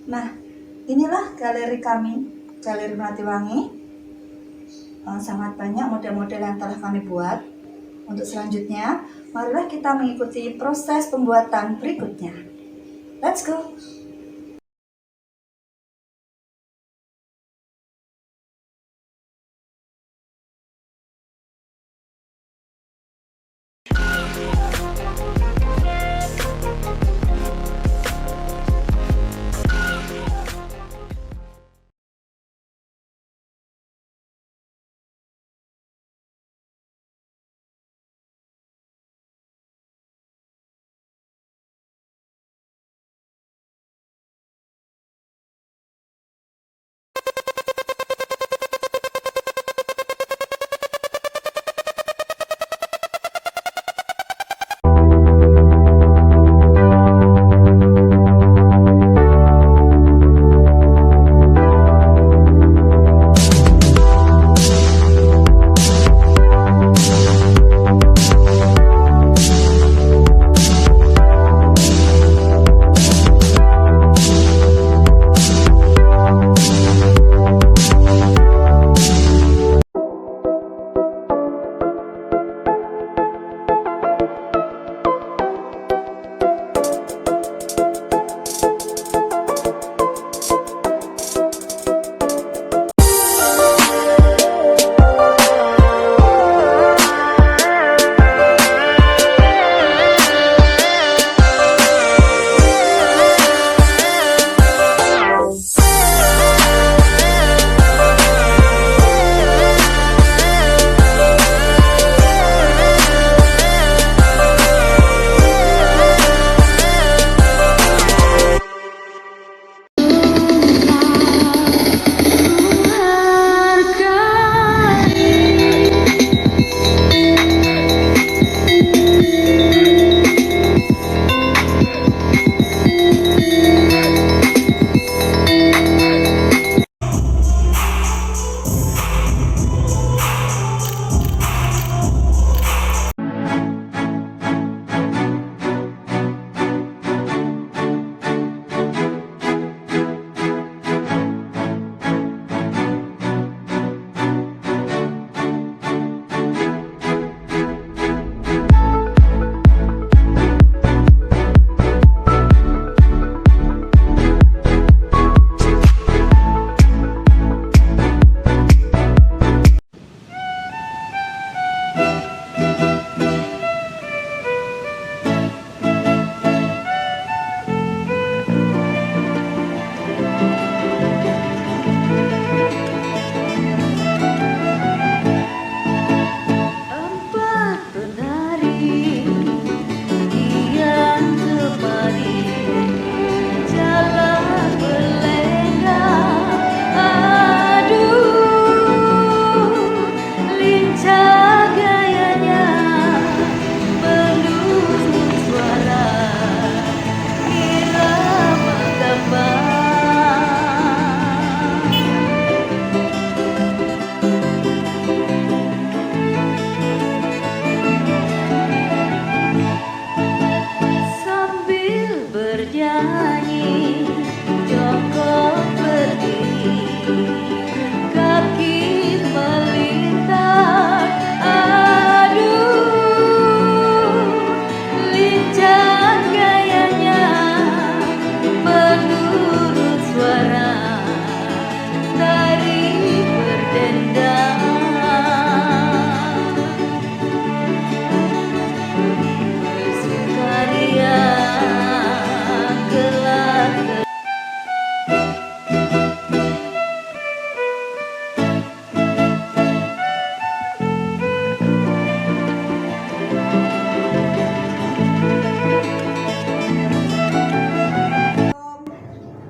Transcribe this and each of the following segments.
Nah, inilah galeri kami, galeri Melati Wangi. Sangat banyak model-model yang telah kami buat. Untuk selanjutnya, marilah kita mengikuti proses pembuatan berikutnya. Let's go!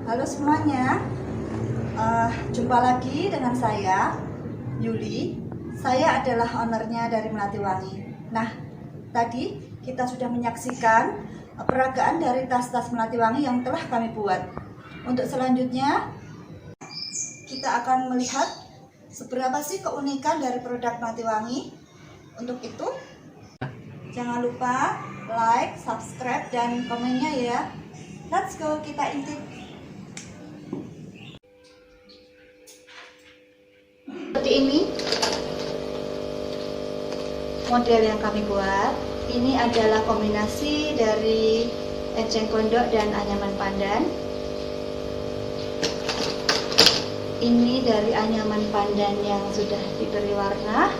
Halo semuanya, jumpa lagi dengan saya, Yuli. Saya adalah ownernya dari Melati Wangi. Nah, tadi kita sudah menyaksikan peragaan dari tas-tas Melati Wangi yang telah kami buat. Untuk selanjutnya, kita akan melihat seberapa sih keunikan dari produk Melati Wangi. Untuk itu, jangan lupa like, subscribe, dan komennya ya. Let's go, kita intip. Seperti ini model yang kami buat. Ini adalah kombinasi dari enceng gondok dan anyaman pandan. Ini dari anyaman pandan yang sudah diberi warna.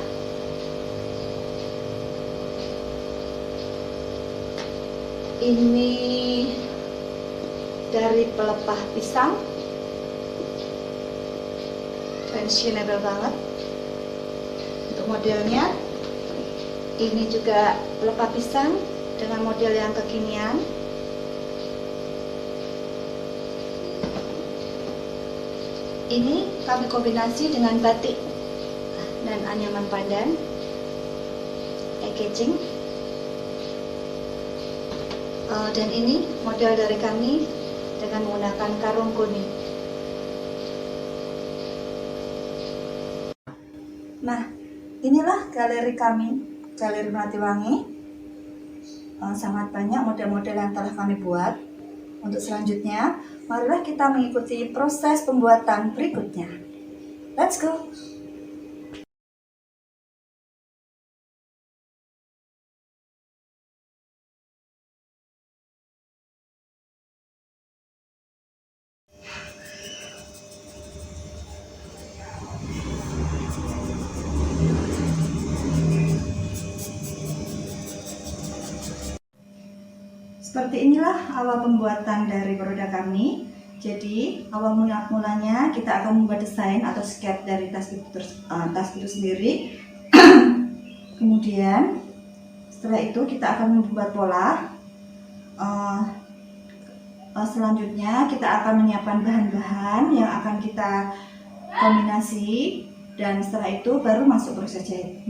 Ini dari pelepah pisang, fashionable banget untuk modelnya. Ini juga pelepah pisang dengan model yang kekinian. Ini kami kombinasi dengan batik dan anyaman pandan, packaging. Dan ini model dari kami dengan menggunakan karung kuning. Nah, inilah galeri kami, Galeri Melati Wangi. Sangat banyak model-model yang telah kami buat. Untuk selanjutnya, marilah kita mengikuti proses pembuatan berikutnya. Let's go! Seperti inilah awal pembuatan dari produk kami. Jadi awal mulanya kita akan membuat desain atau sketch dari tas itu sendiri. Kemudian setelah itu kita akan membuat pola. Selanjutnya kita akan menyiapkan bahan-bahan yang akan kita kombinasi, dan setelah itu baru masuk proses jahit.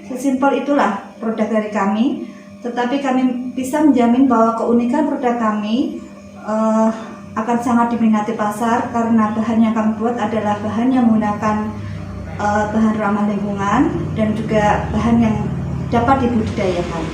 Sesimpel itulah produk dari kami. Tetapi kami bisa menjamin bahwa keunikan produk kami akan sangat diminati pasar, karena bahan yang kami buat adalah bahan yang menggunakan bahan ramah lingkungan dan juga bahan yang dapat dibudidayakan.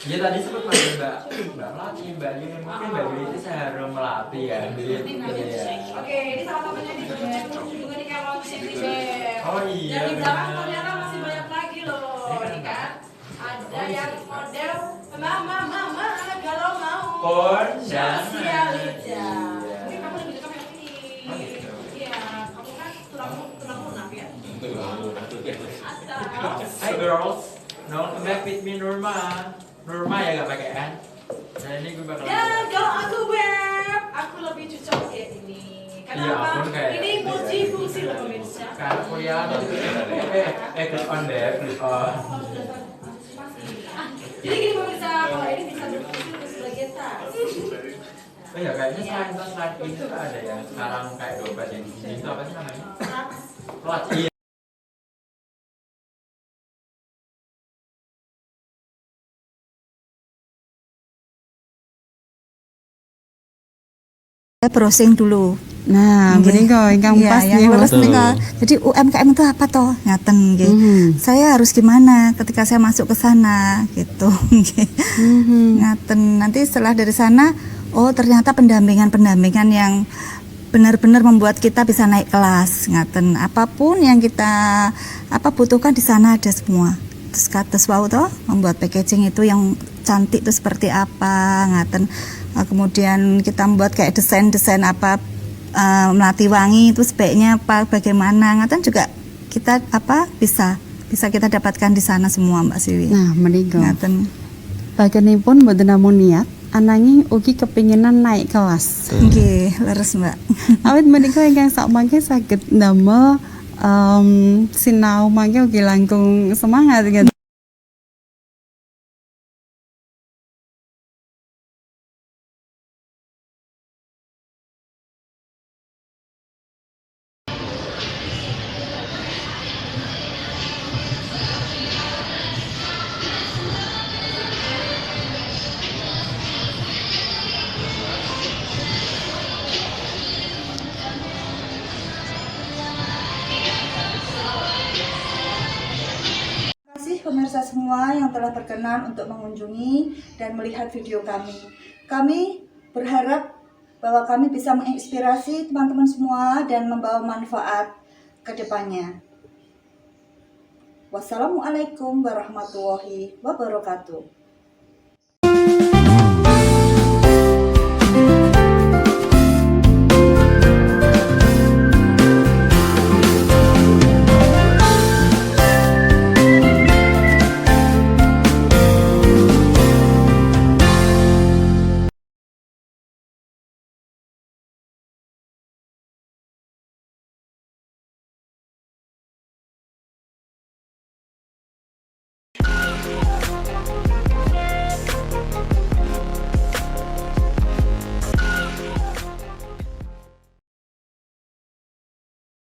Ya tadi sempat panggil Mbak Melati, Mbak Yuni, mungkin Mbak Yuni itu seharusnya Melati ya. Oke, ini salah satunya nih Beb. Juga nih kalau sini Beb. Oh iya. Dan di belakang ternyata masih banyak lagi loh. Ini kan ada yang model mama anak galau mau. Kondangan. Mungkin kamu lebih dekat yang ini. Oh gitu. Iya, kamu kan tulang lunak ya. Hi girls, now come back with me Nurma. Nurma ya gak pakai N. Nah ini gue bakal. Dan kalau aku Beb, aku lebih cocok kayak ini. Kenapa? Ini multifungsi loh pemirsa. Karena kuliah click on deh, click on. Jadi gini pemirsa, kalau ini bisa berfungsi untuk sebagai tas. Oh iya, kayaknya selain tas ini tuh ada yang sekarang kayak dompet yang di sini itu apa sih namanya? Clutch. Saya browsing dulu. Nah, menika ingkang Iya, pas yang nggih. leres Betul. nika. Jadi UMKM itu apa toh? Ngaten nggih. Saya harus gimana ketika saya masuk ke sana gitu. nggih. Ngaten. Nanti setelah dari sana, oh ternyata pendampingan yang benar-benar membuat kita bisa naik kelas. Ngaten. Apapun yang kita butuhkan di sana ada semua. Terus kados wau toh membuat packaging itu yang cantik itu seperti apa, ngaten. Kemudian kita membuat kayak desain-desain apa Melati Wangi itu sebaiknya apa, bagaimana, ngaten juga kita bisa kita dapatkan di sana semua Mbak Siwi. Nah, menika. Ngaten. Bagianipun mboten namung niat, ananging ugi kepinginan naik kelas. Nggih, leres Mbak. Awit menika ingkang sak mangke saged ndamel sinau mangke ugi langkung semangat gitu. Terima kasih pemirsa semua yang telah berkenan untuk mengunjungi dan melihat video kami. Kami berharap bahwa kami bisa menginspirasi teman-teman semua dan membawa manfaat ke depannya. Wassalamualaikum warahmatullahi wabarakatuh.